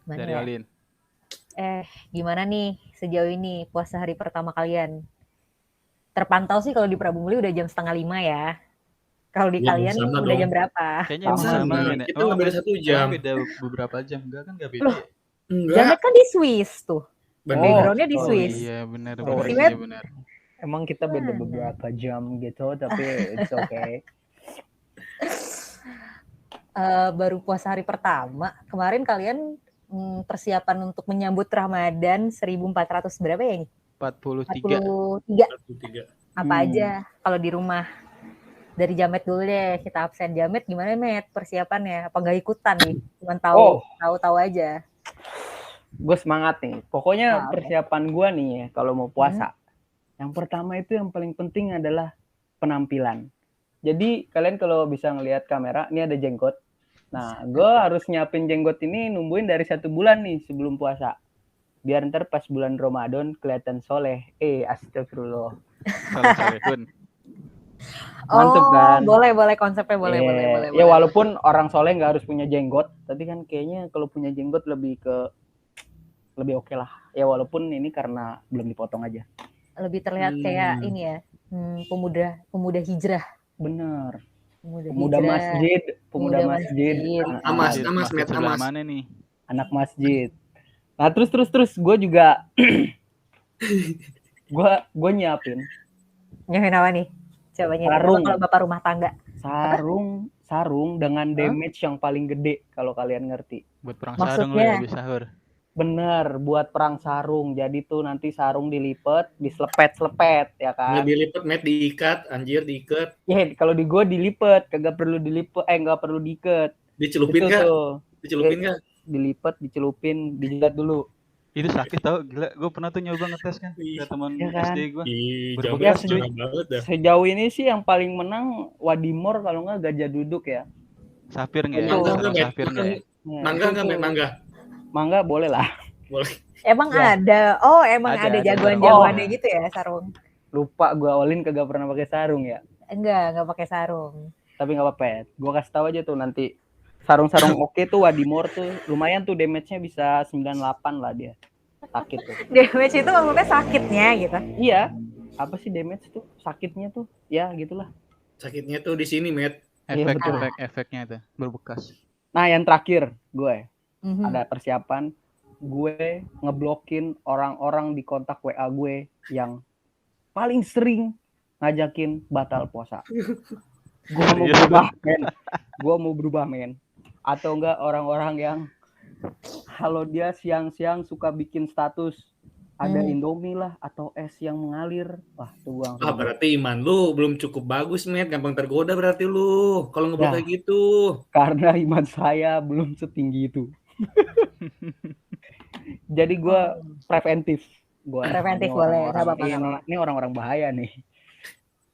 Gimana Dari ya? Olin. Gimana nih sejauh ini puasa hari pertama kalian? Terpantau sih kalau di Prabu Muli udah jam 4:30 ya. Kalau di Ya, kalian sama udah dong. jam berapa? Kayaknya emang Sama, sama Lin. kita nggak beda 1 jam. Emang beda beberapa jam. Enggak kan nggak beda Loh, ya? Enggak, Jamet kan di Swiss tuh. banding. Backgroundnya di Oh Swiss. iya benar Oh, benar iya. iya benar. Emang kita beda Mana? beberapa jam gitu, tapi it's okay. Baru puasa hari pertama. Kemarin kalian persiapan untuk menyambut Ramadan 1400 berapa ya ini? 43. 43. Apa aja kalau di rumah? Dari Jamet dulu deh, kita absen. Jamet gimana Met persiapannya? Apa nggak ikutan nih? Cuman tahu aja. Gue semangat nih. Pokoknya Oke. persiapan gue nih ya kalau mau puasa. Yang pertama itu yang paling penting adalah penampilan. Jadi kalian kalau bisa ngelihat kamera, ini ada jenggot. Nah, gue harus nyiapin jenggot ini nungguin dari 1 bulan nih sebelum puasa. Biar ntar pas bulan Ramadan kelihatan soleh. Astagfirullah. Soleh-solehun. Mantep kan? Boleh konsepnya boleh. Ya walaupun orang soleh nggak harus punya jenggot, tapi kan kayaknya kalau punya jenggot lebih oke lah. Ya walaupun ini karena belum dipotong aja. Lebih terlihat kayak ini ya, pemuda hijrah. Bener. Pemuda masjid. Amas, Masjid sebelah Amas. mana nih? Anak masjid. Nah terus gue juga gue nyiapin apa nih? Coba nyiapin kalau bapak rumah tangga. Sarung dengan damage yang paling gede kalau kalian ngerti. Buat perang sarung lo ya, habis sahur. Bener, buat perang sarung. Jadi tuh nanti sarung dilipet, diselepet ya kan? Nggak dilipet, Met, diikat, anjir diikat. Ya kalau di gue dilipet, nggak perlu diikat. Dicelupin nggak? Dicelupin nggak? Dilipet, dicelupin, dijilat dulu. Itu sakit tau, gila. Gue pernah tuh nyoba ngetes kan ke teman SD gue. Sejauh ini sih yang paling menang Wadimor kalau nggak Gajah Duduk ya. Sapir nggak ya? Sapir nggak ya? Mangga nggak, Met? Mangga boleh lah. Boleh. Emang ada. Emang ada jagoan-jagoannya gitu ya sarung. Lupa gue Olin kagak pernah pakai sarung ya. Enggak pakai sarung. Tapi nggak apa-apa ya. Gue kasih tahu aja tuh nanti. Sarung-sarung oke tuh Wadimor tuh lumayan tuh damage-nya bisa 98 lah dia. Sakit tuh. Damage itu maksudnya sakitnya gitu. Iya. Apa sih damage tuh? Sakitnya tuh. Ya gitulah. Sakitnya tuh di sini, Met. Efeknya tuh berbekas. Nah, yang terakhir gue ada persiapan gue ngeblokin orang-orang di kontak WA gue yang paling sering ngajakin batal puasa. Gue mau berubah men. Atau enggak orang-orang yang kalau dia siang-siang suka bikin status ada Indomie lah atau es yang mengalir. Wah, tuh gua. Berarti iman lu belum cukup bagus, Met. Gampang tergoda berarti lu kalau ngeblok kayak gitu. Karena iman saya belum setinggi itu. Jadi gue preventif. Preventif boleh, enggak apa-apa. Ini orang-orang bahaya nih.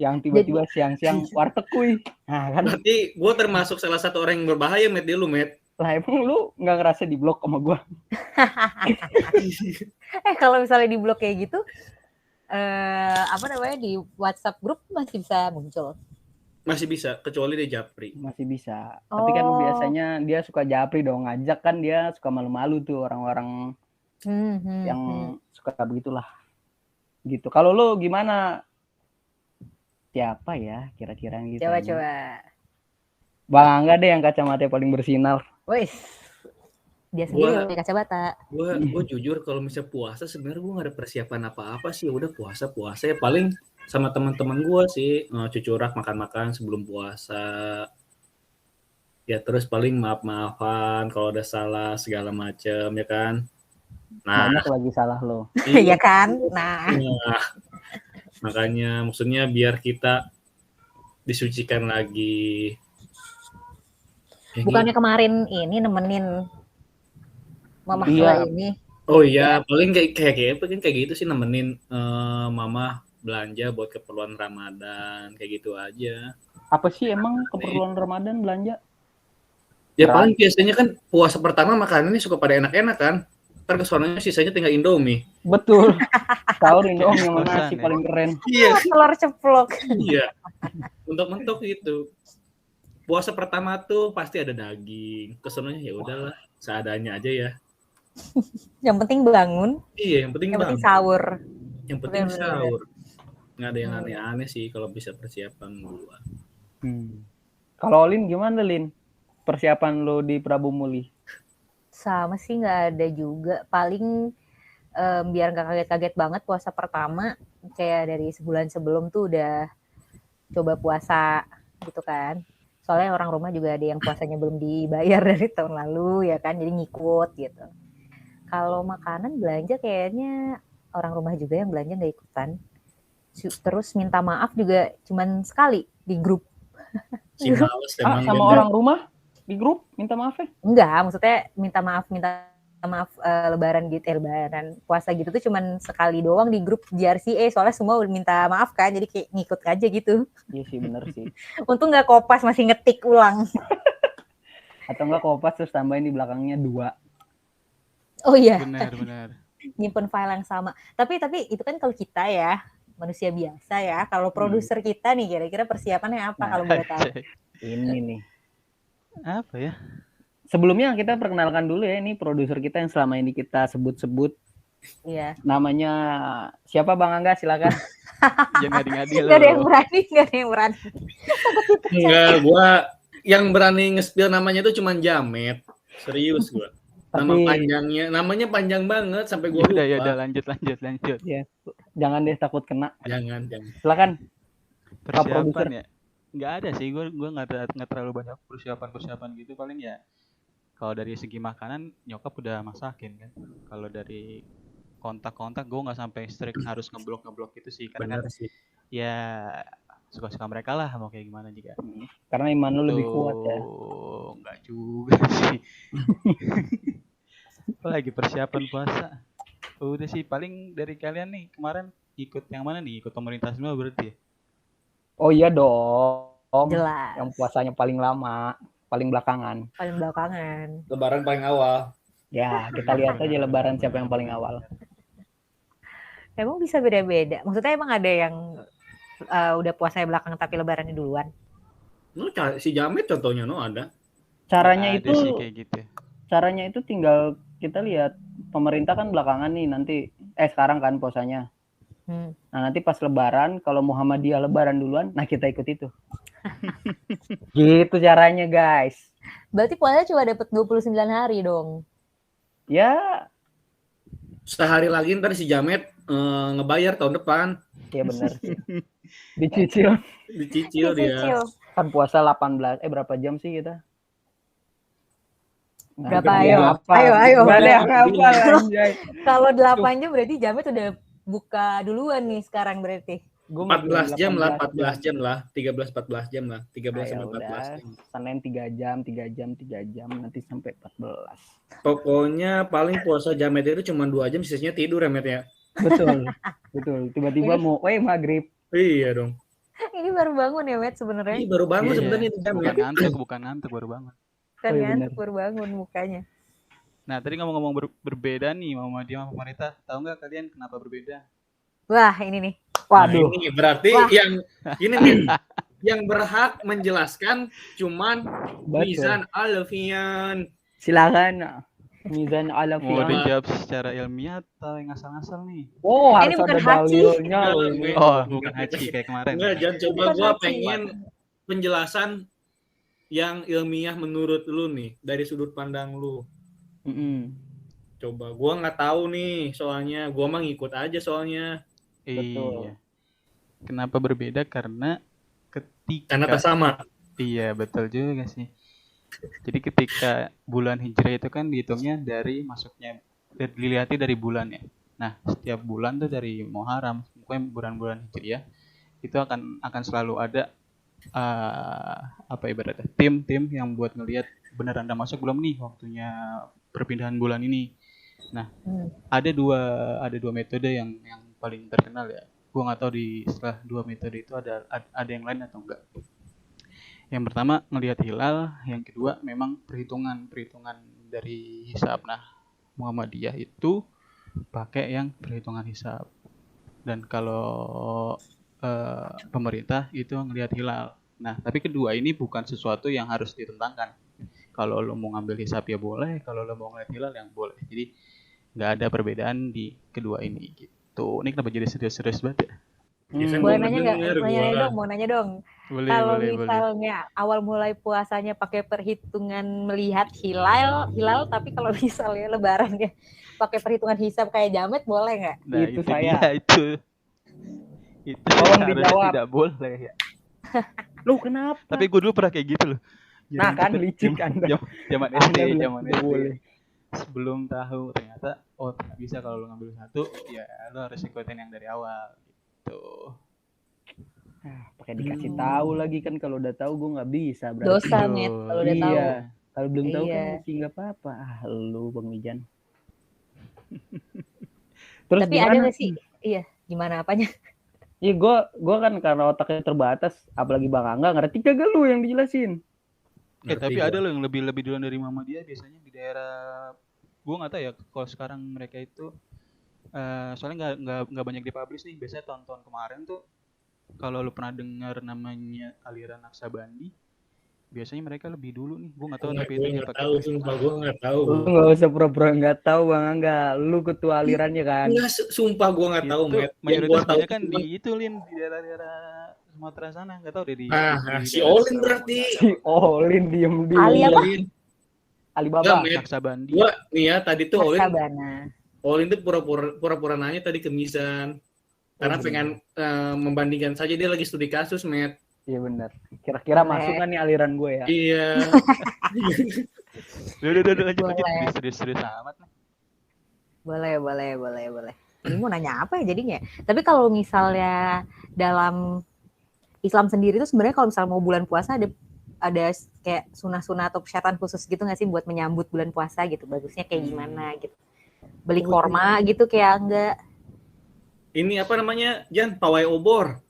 Yang tiba-tiba siang-siang warteg kuy. Nah, kan. Berarti gue termasuk salah satu orang yang berbahaya, Met, di lu, Met. Lah emang lu nggak ngerasa di blok sama gue? Kalau misalnya di blok kayak gitu, di WhatsApp grup masih bisa muncul? Masih bisa, kecuali dia japri. Masih bisa. Tapi kan biasanya dia suka japri dong. Ngajak kan dia suka malu-malu tuh orang-orang yang suka begitulah. Gitu. Kalau lu gimana? Siapa ya kira-kira gitu? Coba. Bangga deh yang kacamata paling bersinar. Wih, dia sendiri pakai kacamata. Gue jujur kalau misalnya puasa sebenarnya gue nggak ada persiapan apa-apa sih. Udah puasa ya paling sama teman-teman gue sih cucurak makan-makan sebelum puasa. Ya terus paling maaf-maafan kalau ada salah segala macam ya kan. Nah, banyak lagi salah lo. Iya kan. Nah. Makanya maksudnya biar kita disucikan lagi. Bukannya kemarin ini nemenin Mama ini. Oh iya, paling kayak gitu sih nemenin Mama belanja buat keperluan Ramadan kayak gitu aja. Apa sih emang keperluan Ramadan belanja? Ya paling biasanya kan puasa pertama makanannya suka pada enak-enak kan. Ntar kesonanya sisanya tinggal Indomie. Betul. Sahur Indomie sama nasi paling keren. Iya. Telur ceplok. Iya. Untuk mentok gitu. Puasa pertama tuh pasti ada daging. Kesonanya ya udahlah seadanya aja ya. Yang penting bangun, Iya, yang penting yang penting bangun. sahur. Yang penting Bener. sahur. Nggak ada yang aneh-aneh sih kalau bisa persiapan gua. Kalau Lin gimana Lin? Persiapan lo di Prabu Muli? Sama sih nggak ada juga. Paling biar nggak kaget-kaget banget puasa pertama, kayak dari sebulan sebelum tuh udah coba puasa gitu kan. Soalnya orang rumah juga ada yang puasanya belum dibayar dari tahun lalu ya kan, jadi ngikut gitu. Kalau makanan belanja kayaknya orang rumah juga yang belanja nggak ikutan. Terus minta maaf juga cuman sekali di grup. Si males emang Sama dia. orang rumah di grup minta maaf ya? Enggak, maksudnya minta maaf lebaran gitu, lebaran puasa gitu tuh cuman sekali doang di grup JRCA, soalnya semua udah minta maaf kan, jadi kayak ngikut aja gitu. Iya sih bener sih. Untung nggak kopas, masih ngetik ulang. Atau enggak kopas terus tambahin di belakangnya 2. Oh iya, Benar. nyimpen file yang sama. Tapi itu kan kalau kita ya manusia biasa ya. Kalau produser kita nih kira-kira persiapannya apa kalau boleh tahu? Ini nih. Apa ya? Sebelumnya kita perkenalkan dulu ya, ini produser kita yang selama ini kita sebut-sebut. Iya. Namanya siapa Bang Angga, silakan. Jangan ngadi-ngadi Nggak ada yang lo. berani, nggak ada yang berani. Enggak, gua yang berani nge-spill namanya tuh cuman Jamet. Serius gua. Nama Tapi- panjangnya, namanya panjang banget sampai gua lupa. Ya udah lanjut. Ya, jangan deh takut kena. Jangan. Silakan. Persiapan produser. ya. Nggak ada sih, gue nggak terlalu banyak persiapan gitu, paling ya kalau dari segi makanan nyokap udah masakin kan. Kalau dari kontak gue nggak sampai strict harus ngeblok gitu sih, karena Benar kan sih. ya suka-suka mereka lah mau kayak gimana juga. Karena iman lu lebih kuat ya. Nggak juga sih. Lagi persiapan puasa. Udah sih, paling dari kalian nih kemarin ikut yang mana nih? Ikut pemerintah semua berarti ya? Oh iya dong. Jelas. Yang puasanya paling lama, paling belakangan. Paling belakangan. Lebaran paling awal. Ya, kita lihat aja lebaran siapa yang paling awal. Emang bisa beda-beda. Maksudnya emang ada yang udah puasanya belakang tapi lebarannya duluan. Si Jamet contohnya ada. Caranya Nggak ada itu sih kayak gitu. Caranya itu tinggal kita lihat, pemerintah kan belakangan nih nanti sekarang kan puasanya. Nah, nanti pas lebaran kalau Muhammadiyah lebaran duluan, nah kita ikut itu. Gitu caranya, guys. Berarti puasanya cuma dapat 29 hari dong. Ya, Sehari lagi ntar si Jamet ngebayar tahun depan. ya benar sih. Dicicil. Dicicil dia. Kan puasa 18, berapa jam sih kita? Berapa Nah, ayo. Gak ada yang hafal anjay. Kalau 8 jam berarti Jamet udah buka duluan nih sekarang berarti. 14 jam lah, 13 jam lah, 13-14 jam lah, 13 sampai 14 jam. Senin 3 jam, nanti sampai 14. Pokoknya paling puasa Jamet itu cuma 2 jam, sisanya tidur ya, Met ya. Betul. Tiba-tiba mau maghrib. Iya dong. Ini baru bangun ya, Met, sebenarnya. Ini baru bangun Iya. sebenarnya itu Jamet. Bukan ngantuk baru bangun. Kan Oh, iya ngantuk benar. baru bangun mukanya. Nah, tadi ngomong-ngomong berbeda nih Muhammadiyah sama pemerintah. Tahu nggak kalian kenapa berbeda? Wah, ini nih. Waduh. Nah, ini berarti yang berhak menjelaskan cuman Mizan Alfian. Silakan. Mizan Mau Alfian. dijawab secara ilmiah atau yang ngasal-ngasal nih? Oh, Ini harus bukan ada haji. dalilnya. Oh, bukan haji kayak kemarin. Enggak, jangan coba Bukan gua haji. pengen penjelasan yang ilmiah menurut lu nih, dari sudut pandang lu. Coba, gua nggak tahu nih soalnya, gua mah ngikut aja soalnya. Betul. Iya. Kenapa berbeda? Karena Karena tak sama. Iya, betul juga sih. Jadi ketika bulan Hijriah itu kan dihitungnya dari masuknya, dilihatnya dari bulan ya. Nah, setiap bulan tuh dari Muharram, pokoknya bulan-bulan Hijriah itu akan selalu ada ibaratnya tim yang buat ngelihat beneran udah masuk belum nih waktunya perpindahan bulan ini. Nah, ada dua metode yang paling terkenal ya. Gua nggak tahu di setelah dua metode itu ada yang lain atau enggak. Yang pertama ngelihat hilal, yang kedua memang perhitungan dari hisab. Nah, Muhammadiyah itu pakai yang perhitungan hisab. Dan kalau pemerintah itu ngelihat hilal. Nah, tapi kedua ini bukan sesuatu yang harus ditentangkan. Kalau lo mau ngambil hisap ya boleh, kalau lo mau ngeliat hilal yang boleh. Jadi nggak ada perbedaan di kedua ini gitu. Ini kenapa jadi serius-serius banget ya? Ya kan Boleh gua nanya nggak? ngedenger Mau nanya gua. dong, mau nanya dong. Boleh, Kalau boleh. misalnya awal mulai puasanya pakai perhitungan melihat hilal, tapi kalau misalnya lebarannya pakai perhitungan hisab kayak Jamet boleh nggak? Nah, Itu itu saya. dia itu. Itu Tolong harusnya dijawab. tidak boleh ya. Lu kenapa? Tapi gue dulu pernah kayak gitu loh. Nah, kan licik Anda. Zaman Anda SD, bilang zaman nggak SD. boleh. Sebelum tahu ternyata nggak bisa kalau lo ngambil satu, ya lo harus ikutin yang dari awal gitu. Pakai dikasih tahu lagi kan, kalau udah tahu gue nggak bisa berarti. Dosa, Met, kalau udah tahu. Iya, kalau belum tahu kan Iya. masih nggak apa-apa. Lu Bang Mijan. Terus Tapi ada nggak sih? Iya, gimana apanya? Iya, gue kan karena otaknya terbatas, apalagi Bang Angga ngerti kagak lu yang dijelasin. Tapi ada loh yang lebih duluan dari mama dia, biasanya di daerah, gue nggak tahu ya kalau sekarang mereka itu soalnya nggak banyak dipublish nih. Biasanya tahun-tahun kemarin tuh kalau lu pernah dengar namanya aliran Naksabandi, biasanya mereka lebih dulu nih. Gue nggak tahu tapi itu dia pakai. Sumpah gue nggak tahu. Lu nggak usah pura-pura nggak tahu Bang Angga, lu ketua alirannya kan. Enggak, sumpah gue nggak tahu, Itu Met. Yang mayoritas gua tahu banyak kan cuma- di itu Lin, di daerah Sumatera sana, nggak tahu deh di si daerah Olin Sulawesi berarti. Si Olin diem. Ali apa? Alibaba. Enggak, Met. Naksabandi. Gua nih ya tadi tuh Sabana. Olin tuh pura-pura nanya tadi ke Misan. Karena pengen membandingkan saja, dia lagi studi kasus, Met. Iya benar. Kira-kira masuk kan nih aliran gue ya? Iya. Udah lanjut Boleh. serius amat nih. Boleh. Ini mau nanya apa ya jadinya? Tapi kalau misalnya dalam Islam sendiri tuh sebenarnya kalau misalnya mau bulan puasa ada kayak sunah-sunah atau syaitan khusus gitu nggak sih buat menyambut bulan puasa gitu? Bagusnya kayak gimana gitu? Beli korma gitu kayak enggak? Ini apa namanya? Jan, pawai obor.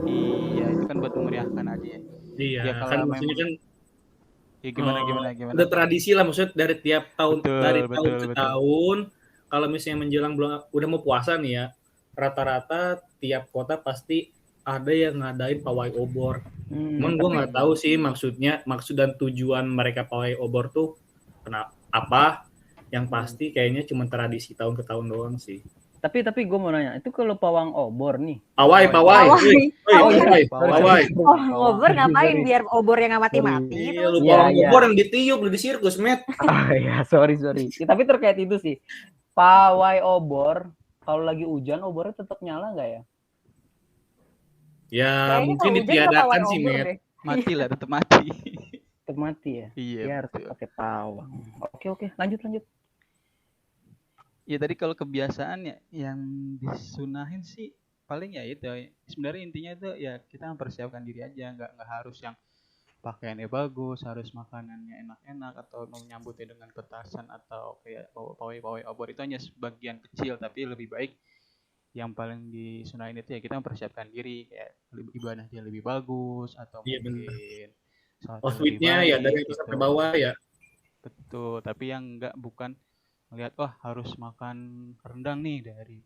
Iya, itu kan buat memeriahkan aja ya. Iya, Ya, kalau kan memang- maksudnya kan Ya gimana. udah tradisi lah, maksudnya dari tiap tahun, Betul, dari tahun betul, ke betul. tahun. Kalau misalnya menjelang udah mau puasa nih ya, rata-rata tiap kota pasti ada yang ngadain pawai obor. Cuman gue nggak tahu sih maksud dan tujuan mereka pawai obor tuh apa. Yang pasti kayaknya cuma tradisi tahun ke tahun doang sih. Tapi gue mau nanya, itu kalau pawang obor nih. Pawai. Pawai. Pawai. Oh, ngobrol ngapain biar obor yang nggak mati-mati? Iya, lu Iya, pawang iya. obor yang ditiup lu di sirkus, Met. Ya, sorry. Ya, tapi terkait itu sih, pawai obor kalau lagi hujan obornya tetap nyala nggak ya? Ya, Kayaknya mungkin kalau hujan ditiadakan pawai sih, obor Met. deh. Mati lah, tetap mati. Tetap mati ya? Iya. Ya harus betul. pakai pawang. Oke, lanjut. Ya tadi kalau kebiasaan ya yang disunahin sih paling ya itu. Sebenarnya intinya itu ya kita mempersiapkan diri aja, nggak harus yang pakaiannya bagus, harus makanannya enak-enak atau menyambutnya dengan petasan atau kayak pawai obor, itu hanya sebagian kecil, tapi lebih baik yang paling disunahin itu ya kita mempersiapkan diri kayak ibadahnya lebih bagus atau Iya, mungkin sholatnya lebih Outfitnya ya baik dari atas gitu. sampai bawah ya. Betul, tapi yang bukan melihat harus makan rendang nih dari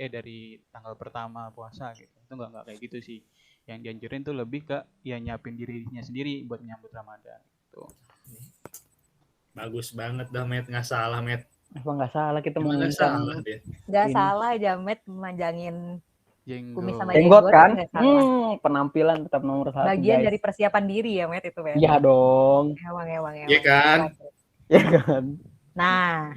dari tanggal pertama puasa gitu. Itu nggak kayak gitu sih. Yang dianjurin tuh lebih ke ya nyiapin dirinya sendiri buat menyambut Ramadan gitu. Bagus banget dah, Met. Nggak salah, Met. Apa nggak salah kita Nggak menginginkan salah dia. Nggak Ini. salah Jamet memanjangin kumis sama jenggot kan? nggak salah. Penampilan tetap nomor 1, Bagian guys. dari persiapan diri ya, Met, itu, Met. Iya dong. Emang. Iya kan? Ya kan? Nah,